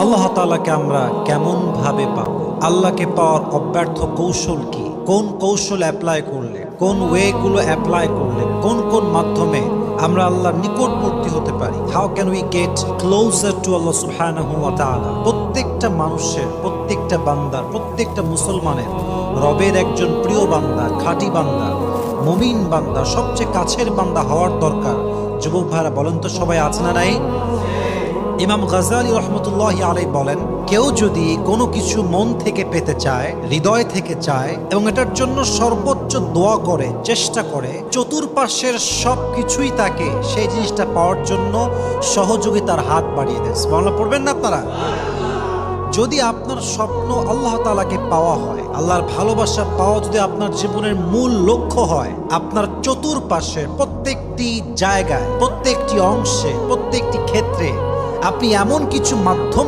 আল্লাহ তাআলাকে আমরা কেমন ভাবে পাবো? আল্লাহকে পাওয়ার অব্যর্থ কৌশল কি? কোন কৌশল অ্যাপ্লাই করলে, কোন ওয়েগুলো অ্যাপ্লাই করলে, কোন কোন মাধ্যমে আমরা আল্লাহর নিকটবর্তী হতে পারি? How can we get closer to Allah সুবহানাহু ওয়া তাআলা? প্রত্যেকটা মানুষের, প্রত্যেকটা বান্দার, প্রত্যেকটা মুসলমানের রবের একজন প্রিয় বান্দা, খাঁটি বান্দা, মুমিন বান্দা, সবচেয়ে কাছের বান্দা হওয়ার দরকার। যুবক ভাইরা বলেন তো, সবাই আছে না নাই? ইমাম গাজ্জালী রাহমাতুল্লাহি আলাইহি বলেন, কেউ যদি কোনো কিছু মন থেকে পেতে চায়, হৃদয় থেকে চায়, এবং এটার জন্য সর্বোচ্চ দোয়া করে, চেষ্টা করে, চতুর্পাশের সবকিছুই তাকে সেই জিনিসটা পাওয়ার জন্য সহযোগিতার হাত বাড়িয়ে দেয়। সুবহানাল্লাহ পড়বেন না আপনারা? যদি আপনার স্বপ্ন আল্লাহ তাআলাকে পাওয়া হয়, আল্লাহর ভালোবাসা পাওয়া যদি আপনার জীবনের মূল লক্ষ্য হয়, আপনার চতুর্পাশে প্রত্যেকটি জায়গায়, প্রত্যেকটি অংশে, প্রত্যেকটি ক্ষেত্রে আপনি এমন কিছু মাধ্যম